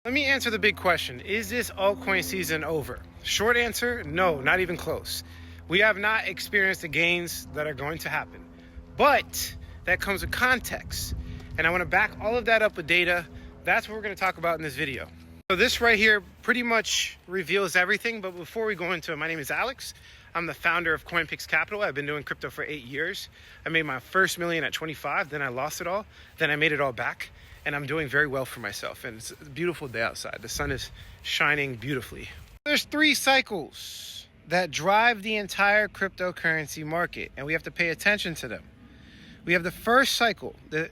Let me answer the big question. Is this altcoin season over? Short answer, no, not even close. We have not experienced the gains that are going to happen. But that comes with context. And I want to back all of that up with data. That's what we're going to talk about in this video. So this right here pretty much reveals everything. But before we go into it, my name is Alex. I'm the founder of CoinPix Capital. I've been doing crypto for 8 years. I made my first million at 25, then I lost it all. Then I made it all back. And I'm doing very well for myself. And it's a beautiful day outside. The sun is shining beautifully. There's 3 cycles that drive the entire cryptocurrency market, and we have to pay attention to them. We have the first cycle that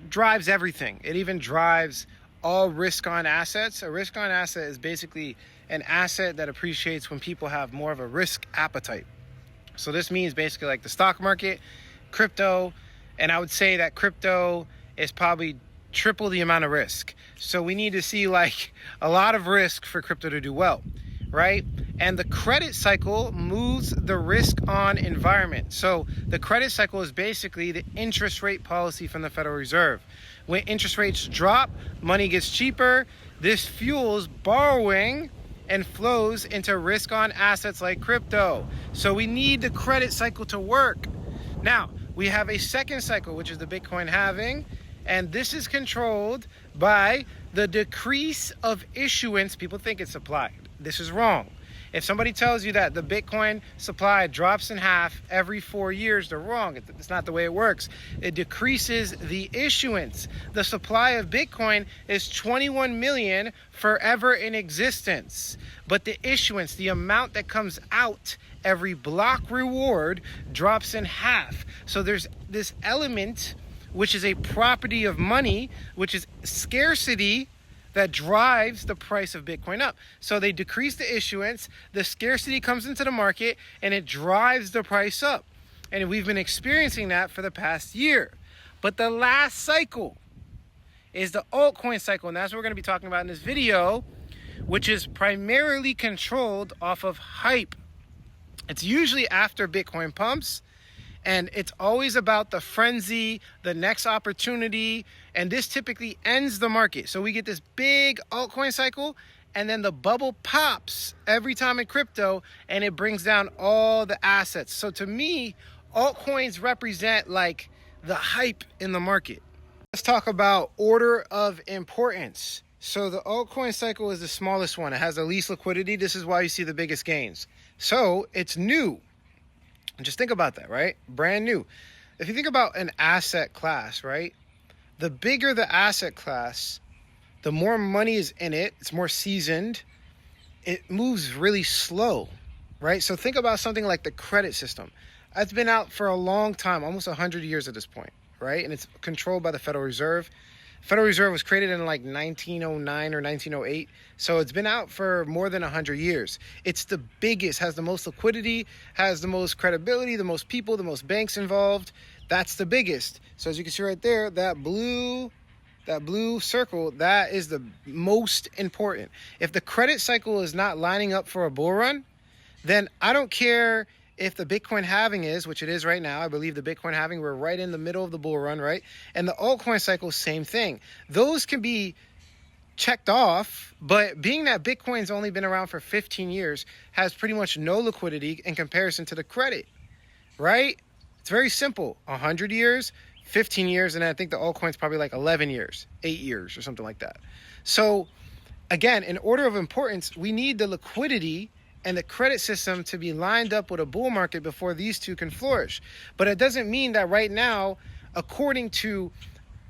drives everything. It even drives all risk-on assets. A risk-on asset is basically an asset that appreciates when people have more of a risk appetite. So this means basically like the stock market, crypto, and I would say that crypto is probably triple the amount of risk. So we need to see like a lot of risk for crypto to do well, right? And the credit cycle moves the risk on environment. So the credit cycle is basically the interest rate policy from the Federal Reserve. When interest rates drop, money gets cheaper. This fuels borrowing and flows into risk on assets like crypto. So we need the credit cycle to work. Now, we have a second cycle, which is the Bitcoin halving. And this is controlled by the decrease of issuance. People think it's supply. This is wrong. If somebody tells you that the Bitcoin supply drops in half every 4 years, they're wrong. It's not the way it works. It decreases the issuance. The supply of Bitcoin is 21 million forever in existence. But the issuance, the amount that comes out, every block reward drops in half. So there's this element which is a property of money, which is scarcity, that drives the price of Bitcoin up. So they decrease the issuance, the scarcity comes into the market, and it drives the price up. And we've been experiencing that for the past year. But the last cycle is the altcoin cycle, and that's what we're going to be talking about in this video, which is primarily controlled off of hype. It's usually after Bitcoin pumps, and it's always about the frenzy, the next opportunity, and this typically ends the market. So we get this big altcoin cycle, and then the bubble pops every time in crypto, and it brings down all the assets. So to me, altcoins represent like the hype in the market. Let's talk about order of importance. So the altcoin cycle is the smallest one. It has the least liquidity. This is why you see the biggest gains. So it's new. Just think about that, right? Brand new. If you think about an asset class, right? The bigger the asset class, the more money is in it. It's more seasoned. It moves really slow, right? So think about something like the credit system. That's been out for a long time, almost 100 years at this point, right? And it's controlled by the Federal Reserve. Federal Reserve was created in like 1909 or 1908. So it's been out for more than 100 years. It's the biggest, has the most liquidity, has the most credibility, the most people, the most banks involved. That's the biggest. So as you can see right there, that blue circle, that is the most important. If the credit cycle is not lining up for a bull run, then I don't care if the Bitcoin halving is, which it is right now. I believe the Bitcoin halving, we're right in the middle of the bull run, right? And the altcoin cycle, same thing. Those can be checked off, but being that Bitcoin's only been around for 15 years, has pretty much no liquidity in comparison to the credit, right? It's very simple. 100 years, 15 years, and I think the altcoin's probably like 11 years, 8 years or something like that. So again, in order of importance, we need the liquidity and the credit system to be lined up with a bull market before these two can flourish. But it doesn't mean that right now, according to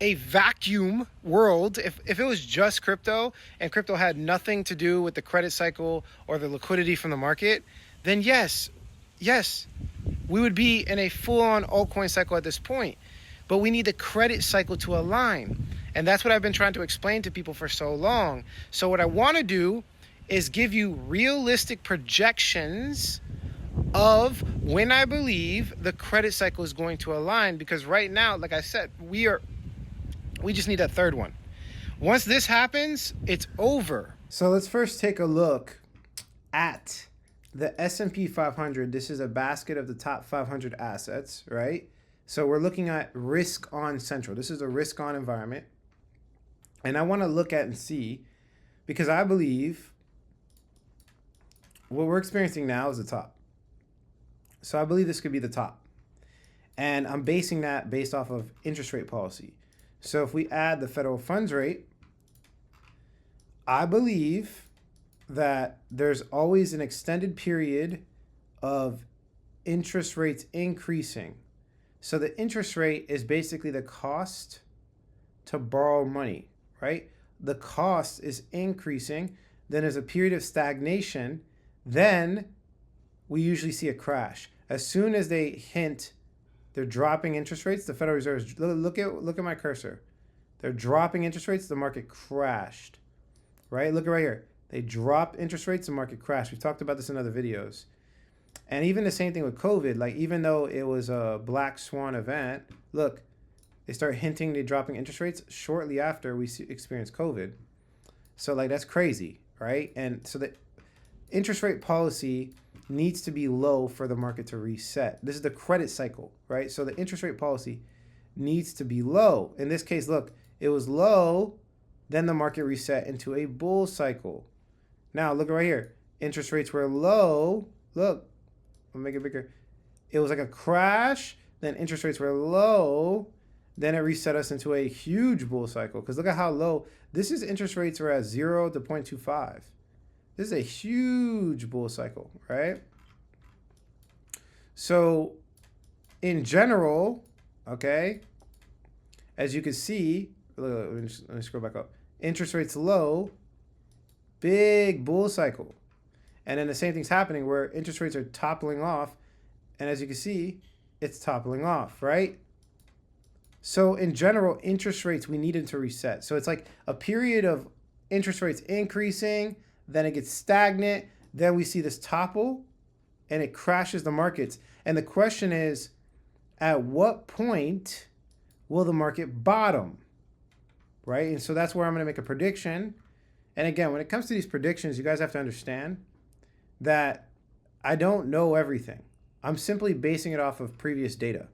a vacuum world, if it was just crypto and crypto had nothing to do with the credit cycle or the liquidity from the market, then yes, we would be in a full-on altcoin cycle at this point. But we need the credit cycle to align. And that's what I've been trying to explain to people for so long. So what I want to do is give you realistic projections of when I believe the credit cycle is going to align, because right now, like I said, we just need that third one. Once this happens, it's over. So let's first take a look at the S&P 500. This is a basket of the top 500 assets, right? So we're looking at risk on central. This is a risk on environment. And I want to look at and see because I believe what we're experiencing now is the top. So I believe this could be the top. And I'm basing that based off of interest rate policy. So if we add the federal funds rate, I believe that there's always an extended period of interest rates increasing. So the interest rate is basically the cost to borrow money, right? The cost is increasing. Then there's a period of stagnation. Then we usually see a crash. As soon as they hint they're dropping interest rates, the Federal Reserve, look at my cursor. They're dropping interest rates, the market crashed, right? Look at right here. They dropped interest rates, the market crashed. We've talked about this in other videos. And even the same thing with COVID, like even though it was a black swan event, look, they start hinting they're dropping interest rates shortly after we experience COVID. So like that's crazy, right? And so the interest rate policy needs to be low for the market to reset. This is the credit cycle, right? So the interest rate policy needs to be low. In this case, look, it was low, then the market reset into a bull cycle. Now look right here. Interest rates were low. Look, I'll make it bigger. It was like a crash, then interest rates were low, then it reset us into a huge bull cycle. Because look at how low. This is interest rates were at 0 to 0.25. This is a huge bull cycle, right? So in general, okay, as you can see, let me scroll back up. Interest rates low, big bull cycle. And then the same thing's happening where interest rates are toppling off. And as you can see, it's toppling off, right? So in general, interest rates, we need them to reset. So it's like a period of interest rates increasing, then it gets stagnant, then we see this topple, and it crashes the markets. And the question is, at what point will the market bottom, right? And so that's where I'm going to make a prediction. And again, when it comes to these predictions, you guys have to understand that I don't know everything. I'm simply basing it off of previous data.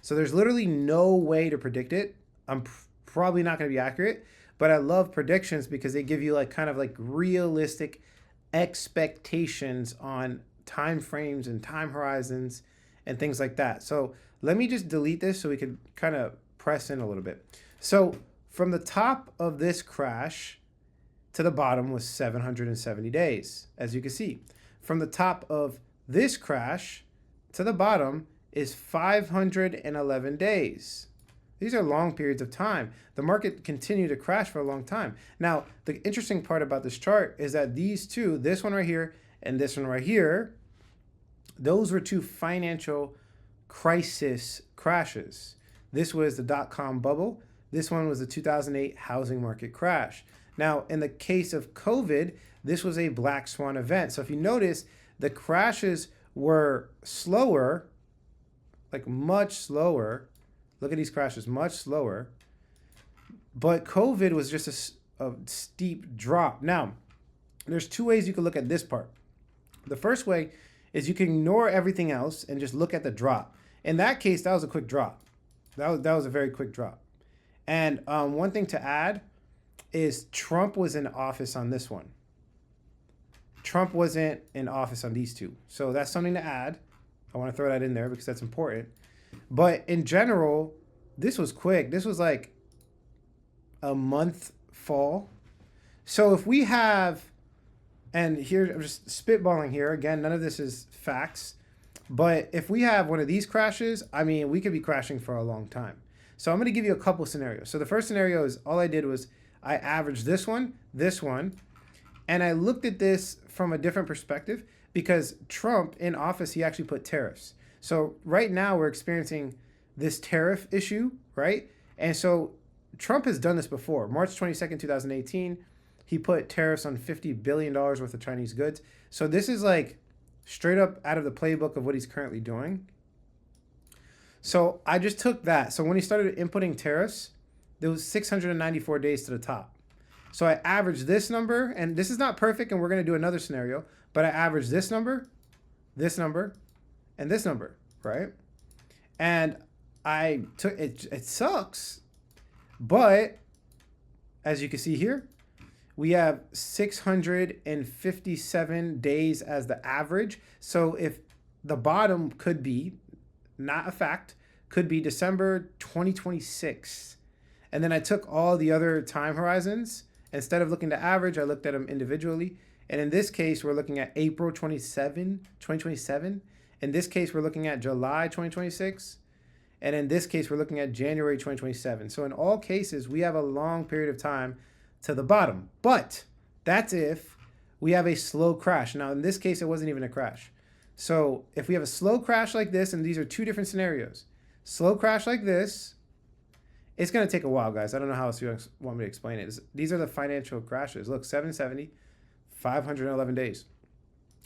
So there's literally no way to predict it. I'm probably not going to be accurate, but I love predictions because they give you like kind of like realistic expectations on time frames and time horizons and things like that. So let me just delete this so we can kind of press in a little bit. So from the top of this crash to the bottom was 770 days, as you can see. From the top of this crash to the bottom is 511 days. These are long periods of time. The market continued to crash for a long time. Now, the interesting part about this chart is that these two, this one right here and this one right here, those were two financial crisis crashes. This was the dot-com bubble. This one was the 2008 housing market crash. Now, in the case of COVID, this was a black swan event. So if you notice, the crashes were slower, like much slower. Look at these crashes, much slower. But COVID was just a steep drop. Now, there's two ways you can look at this part. The first way is you can ignore everything else and just look at the drop. In that case, that was a quick drop. That was a very quick drop. And one thing to add is Trump was in office on this one. Trump wasn't in office on these two. So that's something to add. I want to throw that in there because that's important. But in general, this was quick. This was like a month fall. So if we have, and here I'm just spitballing here. Again, none of this is facts. But if we have one of these crashes, I mean, we could be crashing for a long time. So I'm going to give you a couple scenarios. So the first scenario is all I did was I averaged this one, and I looked at this from a different perspective because Trump in office, he actually put tariffs. So right now we're experiencing this tariff issue, right? And so Trump has done this before. March 22nd, 2018, he put tariffs on $50 billion worth of Chinese goods. So this is like straight up out of the playbook of what he's currently doing. So I just took that. So when he started inputting tariffs, there was 694 days to the top. So I averaged this number, and this is not perfect, and we're going to do another scenario, but I averaged this number, and this number, right? And I took it. It sucks, but as you can see here, We have 657 days as the average. So if the bottom could be, not a fact, could be December 2026. And then I took all the other time horizons. Instead of looking to average, I looked at them individually. And in this case, we're looking at April 2027. In this case, we're looking at July 2026. And in this case, we're looking at January 2027. So in all cases, we have a long period of time to the bottom. But that's if we have a slow crash. Now, in this case, it wasn't even a crash. So if we have a slow crash like this, and these are two different scenarios. Slow crash like this, it's going to take a while, guys. I don't know how else you want me to explain it. These are the financial crashes. Look, 770, 511 days.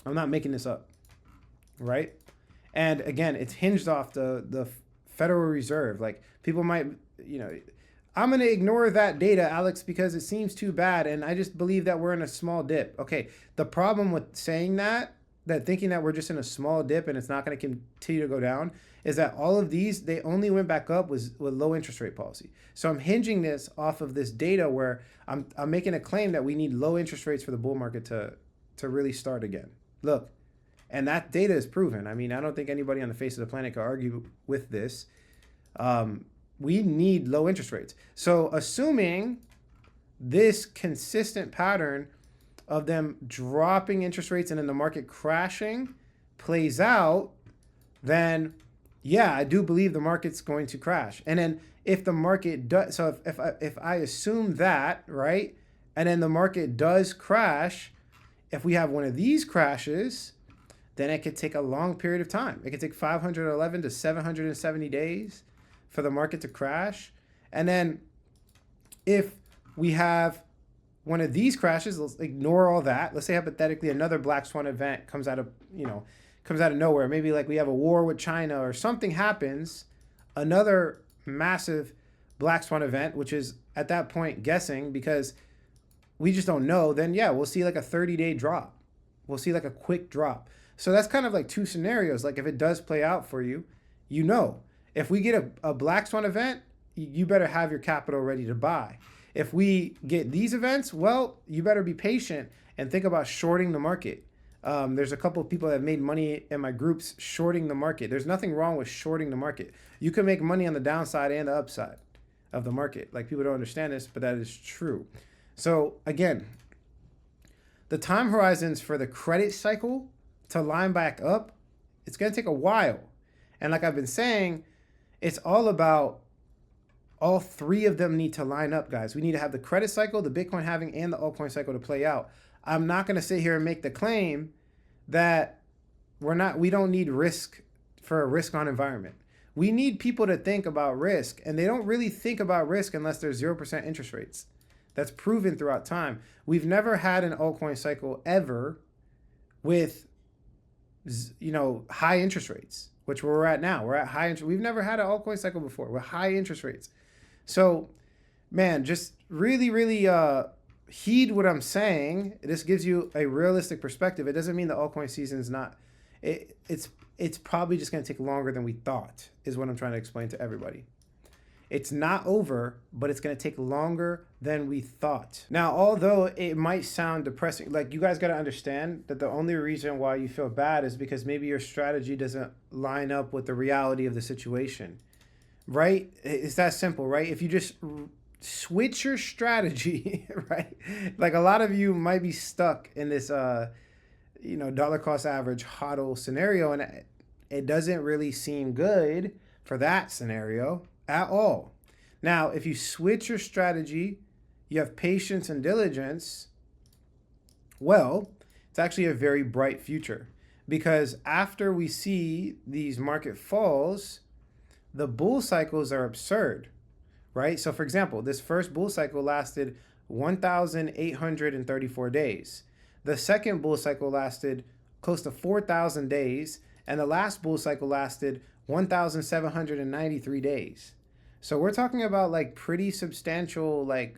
I'm not making this up, right? And again, it's hinged off the Federal Reserve. Like, people might, I'm going to ignore that data, Alex, because it seems too bad. And I just believe that we're in a small dip. Okay, the problem with saying that thinking that we're just in a small dip and it's not going to continue to go down, is that all of these, they only went back up with low interest rate policy. So I'm hinging this off of this data where I'm making a claim that we need low interest rates for the bull market to really start again. Look, and that data is proven. I mean, I don't think anybody on the face of the planet could argue with this. We need low interest rates. So assuming this consistent pattern of them dropping interest rates and then the market crashing plays out, then yeah, I do believe the market's going to crash. And then if the market does, so if I assume that, right, and then the market does crash, if we have one of these crashes, then it could take a long period of time. It could take 511 to 770 days for the market to crash. And then if we have one of these crashes, let's ignore all that. Let's say hypothetically another black swan event comes out of nowhere. Maybe like we have a war with China or something happens, another massive black swan event, which is at that point guessing because we just don't know. Then yeah, we'll see like a 30-day drop. We'll see like a quick drop. So that's kind of like two scenarios. Like if it does play out for you, if we get a black swan event, you better have your capital ready to buy. If we get these events, well, you better be patient and think about shorting the market. There's a couple of people that have made money in my groups shorting the market. There's nothing wrong with shorting the market. You can make money on the downside and the upside of the market. Like, people don't understand this, but that is true. So again, the time horizons for the credit cycle to line back up, it's going to take a while. And like I've been saying, it's all about all three of them need to line up, guys. We need to have the credit cycle, the Bitcoin halving, and the altcoin cycle to play out. I'm not going to sit here and make the claim that we don't need risk for a risk on environment. We need people to think about risk, and they don't really think about risk unless there's 0% interest rates. That's proven throughout time. We've never had an altcoin cycle ever with, high interest rates, which we're at now. We're at high interest. We've never had an altcoin cycle before with high interest rates. So, man, just really, really heed what I'm saying. This gives you a realistic perspective. It doesn't mean the altcoin season is not. It's probably just going to take longer than we thought, is what I'm trying to explain to everybody. It's not over, but it's going to take longer than we thought. Now, although it might sound depressing, like, you guys got to understand that the only reason why you feel bad is because maybe your strategy doesn't line up with the reality of the situation, right? It's that simple, right? If you just switch your strategy, right? Like, a lot of you might be stuck in this, dollar cost average HODL scenario, and it doesn't really seem good for that scenario at all. Now, if you switch your strategy, you have patience and diligence, well, it's actually a very bright future, because after we see these market falls, the bull cycles are absurd, right? So for example, this first bull cycle lasted 1,834 days. The second bull cycle lasted close to 4,000 days, and the last bull cycle lasted 1,793 days. So we're talking about like pretty substantial like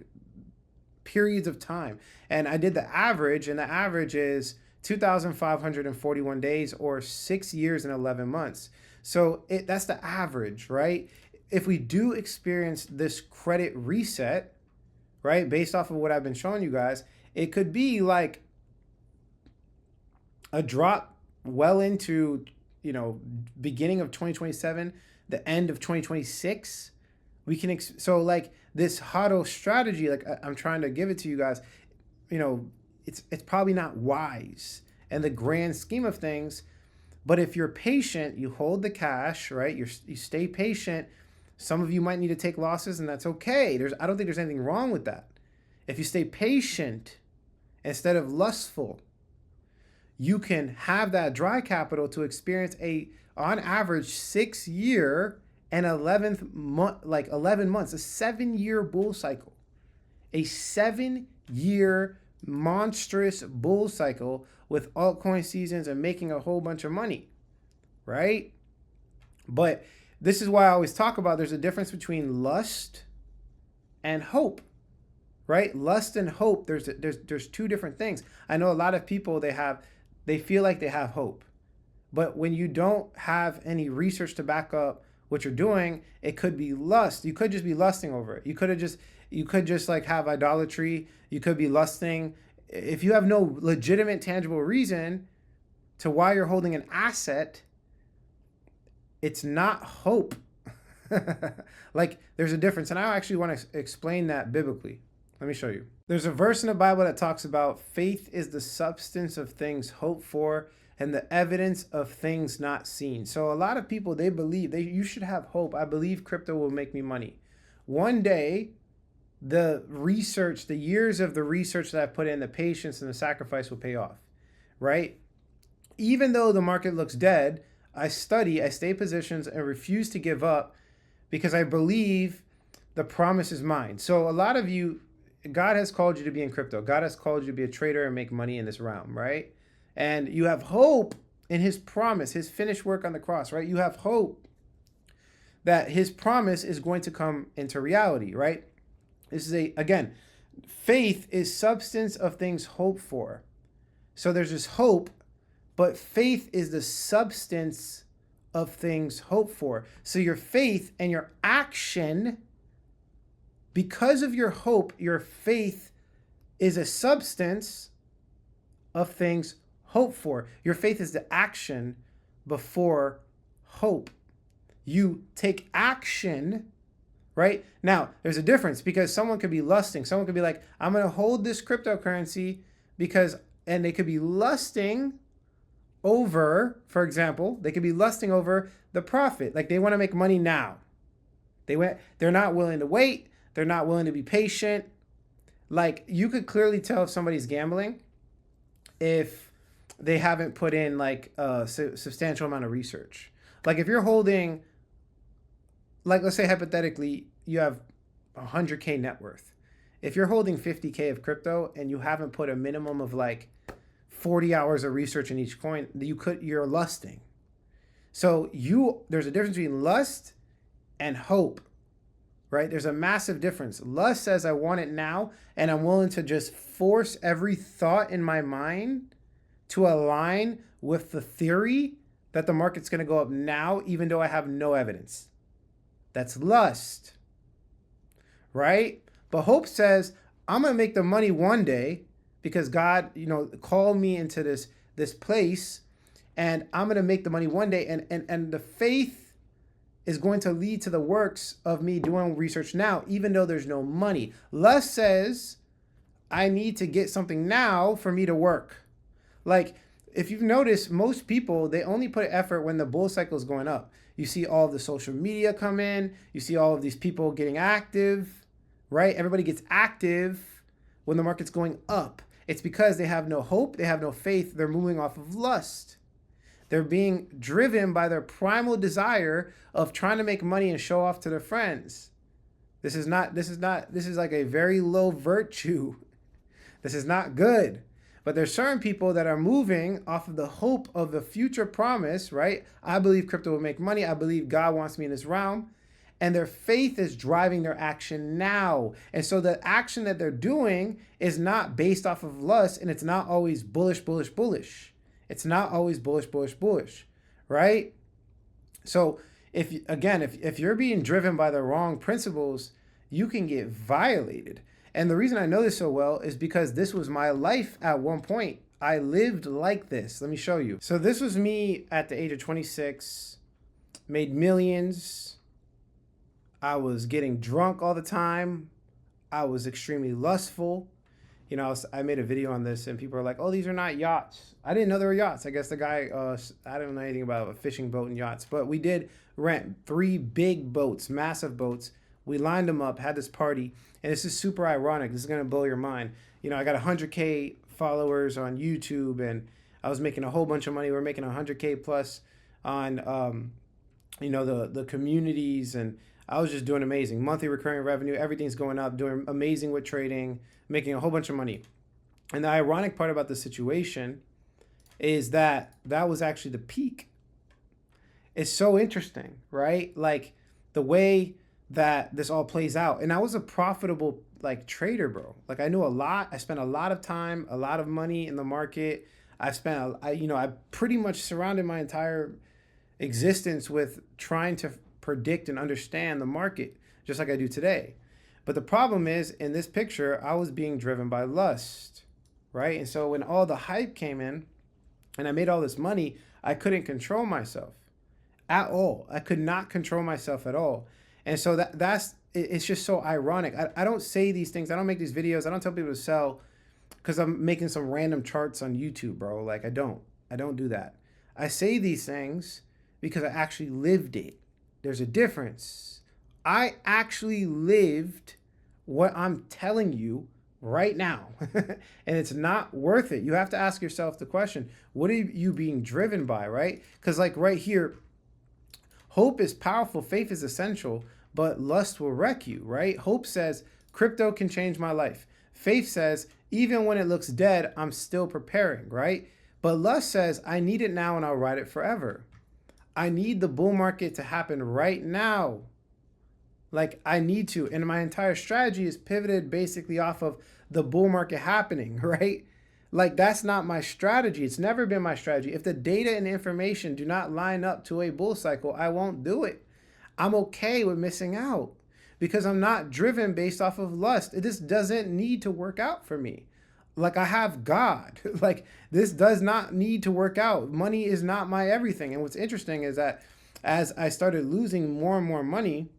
periods of time. And I did the average, and the average is 2,541 days, or 6 years and 11 months. So that's the average, right? If we do experience this credit reset, right, based off of what I've been showing you guys, it could be like a drop well into, beginning of 2027, the end of 2026. We can, so like this HODL strategy, like I'm trying to give it to you guys, it's probably not wise in the grand scheme of things. But if you're patient, you hold the cash, right? You stay patient. Some of you might need to take losses, and that's okay. I don't think there's anything wrong with that. If you stay patient instead of lustful, you can have that dry capital to experience on average 6-year and 11 months, a 7-year bull cycle, a 7-year monstrous bull cycle with altcoin seasons and making a whole bunch of money, right? But this is why I always talk about there's a difference between lust and hope, right? Lust and hope, there's two different things. I know a lot of people, they feel like they have hope. But when you don't have any research to back up what you're doing, it could be lust. You could just be lusting over it. You could just like have idolatry. You could be lusting. If you have no legitimate, tangible reason to why you're holding an asset, it's not hope. Like there's a difference. And I actually want to explain that biblically. Let me show you. There's a verse in the Bible that talks about faith is the substance of things hoped for and the evidence of things not seen. So a lot of people, they believe you should have hope. I believe crypto will make me money. One day, the years of the research that I've put in, the patience and the sacrifice will pay off, right? Even though the market looks dead, I stay positions and refuse to give up because I believe the promise is mine. So a lot of you, God has called you to be in crypto. God has called you to be a trader and make money in this realm, right? And you have hope in his promise, his finished work on the cross, right? You have hope that his promise is going to come into reality, right? This is again, faith is substance of things hoped for. So there's this hope, but faith is the substance of things hoped for. So your faith and your action, because of your hope, your faith is a substance of things hoped for. Your faith is the action before hope. You take action, right? Now, there's a difference because someone could be lusting. Someone could be like, I'm going to hold this cryptocurrency and they could be lusting over, for example, they could be lusting over the profit. Like they want to make money now. They're not willing to wait. They're not willing to be patient. Like you could clearly tell if somebody's gambling if they haven't put in like a substantial amount of research. Like if you're holding, like let's say hypothetically, you have 100K net worth. If you're holding 50K of crypto and you haven't put a minimum of like 40 hours of research in each coin, you're lusting. So there's a difference between lust and hope. Right? There's a massive difference. Lust says I want it now, and I'm willing to just force every thought in my mind to align with the theory that the market's going to go up now, even though I have no evidence. That's lust. Right? But hope says I'm going to make the money one day because God, called me into this place, and I'm going to make the money one day. And the faith is going to lead to the works of me doing research now, even though there's no money. Lust says, I need to get something now for me to work. Like, if you've noticed, most people, they only put effort when the bull cycle is going up. You see all of the social media come in. You see all of these people getting active, right? Everybody gets active when the market's going up. It's because they have no hope. They have no faith. They're moving off of lust. They're being driven by their primal desire of trying to make money and show off to their friends. This is like a very low virtue. This is not good. But there's certain people that are moving off of the hope of the future promise, right? I believe crypto will make money. I believe God wants me in this realm. And their faith is driving their action now. And so the action that they're doing is not based off of lust, and it's not always bullish, bullish, bullish. It's not always bullish, bullish, bullish, right? So if you're being driven by the wrong principles, you can get violated. And the reason I know this so well is because this was my life at one point. I lived like this. Let me show you. So this was me at the age of 26, made millions. I was getting drunk all the time. I was extremely lustful. You know, I made a video on this and people are like, oh, these are not yachts. I didn't know they were yachts. I guess the guy, I don't know anything about a fishing boat and yachts, but we did rent 3 big boats, massive boats. We lined them up, had this party, and this is super ironic. This is going to blow your mind. You know, I got 100K followers on YouTube, and I was making a whole bunch of money. We were making 100K plus on, you know, the communities, and I was just doing amazing. Monthly recurring revenue, everything's going up, doing amazing with trading, making a whole bunch of money. And the ironic part about the situation is that that was actually the peak. It's so interesting, right? Like the way that this all plays out. And I was a profitable like trader, bro. Like I knew a lot. I spent a lot of time, a lot of money in the market. I pretty much surrounded my entire existence with trying to predict and understand the market, just like I do today. But the problem is, in this picture, I was being driven by lust, right? And so when all the hype came in and I made all this money, I couldn't control myself at all. I could not control myself at all. And so it's just so ironic. I don't say these things. I don't make these videos. I don't tell people to sell because I'm making some random charts on YouTube, bro. Like I don't do that. I say these things because I actually lived it. There's a difference. I actually lived what I'm telling you right now. And it's not worth it. You have to ask yourself the question, what are you being driven by, right? Because like right here, hope is powerful, faith is essential, but lust will wreck you, right? Hope says, crypto can change my life. Faith says, even when it looks dead, I'm still preparing, right? But lust says, I need it now and I'll ride it forever. I need the bull market to happen right now. Like I need to. And my entire strategy is pivoted basically off of the bull market happening, right? Like that's not my strategy. It's never been my strategy. If the data and information do not line up to a bull cycle, I won't do it. I'm okay with missing out because I'm not driven based off of lust. It just doesn't need to work out for me. Like I have God. Like this does not need to work out. Money is not my everything. And what's interesting is that as I started losing more and more money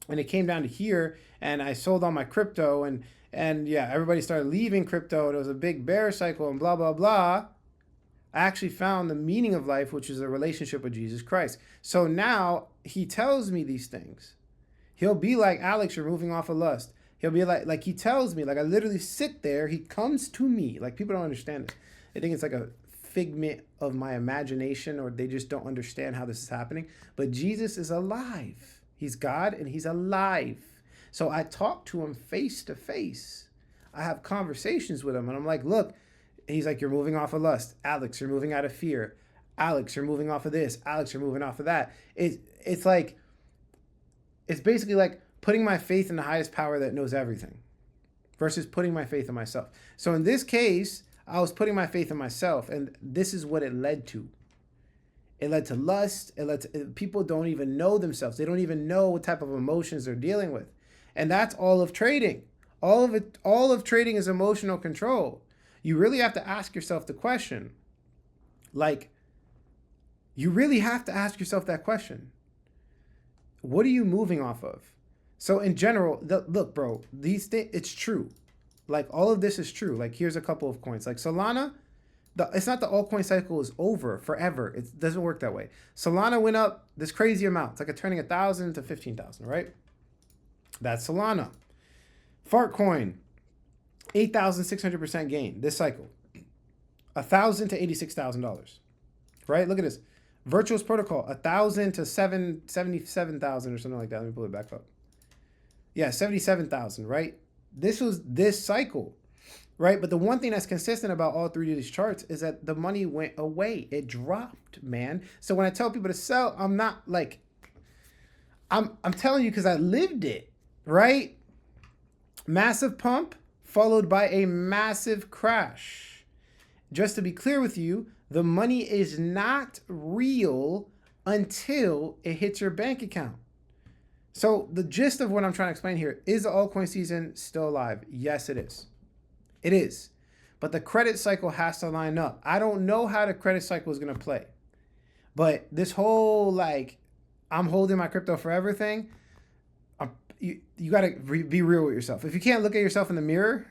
and it came down to here and I sold all my crypto and yeah, everybody started leaving crypto. There was a big bear cycle and blah, blah, blah. I actually found the meaning of life, which is a relationship with Jesus Christ. So now he tells me these things. He'll be like, Alex, you're moving off of lust. He'll be like he tells me, like I literally sit there. He comes to me. Like people don't understand this. They think it's like a figment of my imagination or they just don't understand how this is happening. But Jesus is alive. He's God and he's alive. So I talk to him face to face. I have conversations with him and I'm like, look, he's like, you're moving off of lust. Alex, you're moving out of fear. Alex, you're moving off of this. Alex, you're moving off of that. It's like, it's basically like putting my faith in the highest power that knows everything versus putting my faith in myself. So in this case, I was putting my faith in myself and this is what it led to. It led to lust. People don't even know themselves. They don't even know what type of emotions they're dealing with. And that's all of trading. All of trading is emotional control. You really have to ask yourself the question. Like, you really have to ask yourself that question. What are you moving off of? So in general, look, bro, these things, it's true. Like all of this is true. Like here's a couple of coins. Like Solana, it's not the altcoin cycle is over forever. It doesn't work that way. Solana went up this crazy amount. It's like a turning 1,000 to 15,000, right? That's Solana. Fartcoin, 8,600% gain this cycle. $1,000 to $86,000, right? Look at this. Virtuous Protocol, 1,000 to 77,000 or something like that. Let me pull it back up. Yeah, 77,000, right? This was this cycle, right? But the one thing that's consistent about all three of these charts is that the money went away. It dropped, man. So when I tell people to sell, I'm not like, I'm telling you because I lived it, right? Massive pump followed by a massive crash. Just to be clear with you, the money is not real until it hits your bank account. So the gist of what I'm trying to explain here is the altcoin season still alive? Yes, it is. It is. But the credit cycle has to line up. I don't know how the credit cycle is going to play. But this whole like, I'm holding my crypto forever thing, you got to be real with yourself. If you can't look at yourself in the mirror,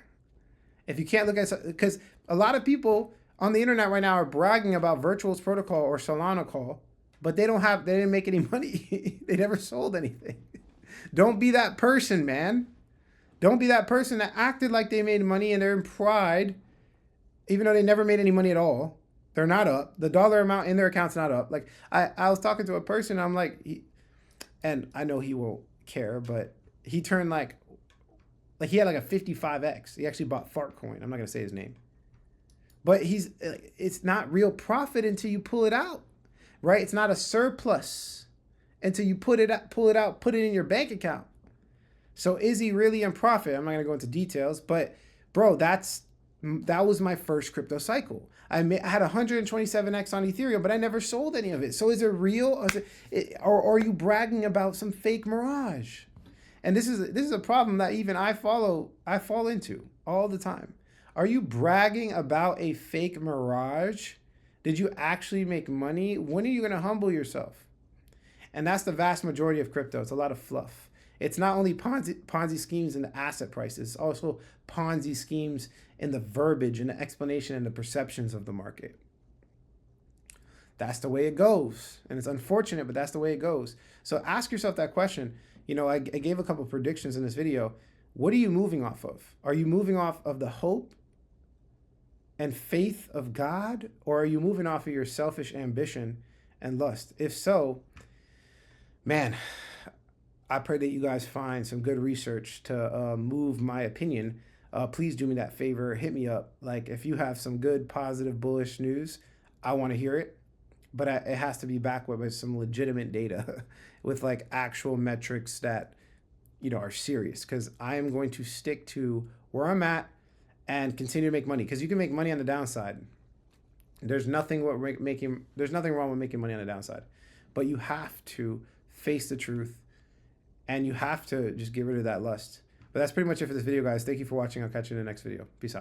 if you can't look at, because a lot of people on the internet right now are bragging about Virtual's protocol or Solana call, but they didn't make any money. They never sold anything. Don't be that person, man. Don't be that person that acted like they made money and they're in pride, even though they never made any money at all. They're not up. The dollar amount in their account's not up. Like I was talking to a person, I'm like, and I know he won't care, but he turned like he had like a 55x. He actually bought Altcoin. I'm not gonna say his name, but it's not real profit until you pull it out, right? It's not a surplus until you pull it out, put it in your bank account. So is he really in profit? I'm not gonna go into details, but bro, that was my first crypto cycle. I had 127x on Ethereum, but I never sold any of it. So is it real, or are you bragging about some fake mirage? And this is a problem that even I fall into all the time. Are you bragging about a fake mirage? Did you actually make money? When are you going to humble yourself? And that's the vast majority of crypto. It's a lot of fluff. It's not only Ponzi schemes in the asset prices, it's also Ponzi schemes in the verbiage and the explanation and the perceptions of the market. That's the way it goes. And it's unfortunate, but that's the way it goes. So ask yourself that question. You know, I gave a couple of predictions in this video. What are you moving off of? Are you moving off of the hope and faith of God? Or are you moving off of your selfish ambition and lust? If so, man, I pray that you guys find some good research to move my opinion. Please do me that favor. Hit me up. Like, if you have some good, positive, bullish news, I want to hear it. But it has to be backed with some legitimate data with like actual metrics that, you know, are serious. Because I am going to stick to where I'm at and continue to make money. Because you can make money on the downside. There's nothing wrong with making money on the downside. But you have to face the truth. And you have to just get rid of that lust. But that's pretty much it for this video, guys. Thank you for watching. I'll catch you in the next video. Peace out.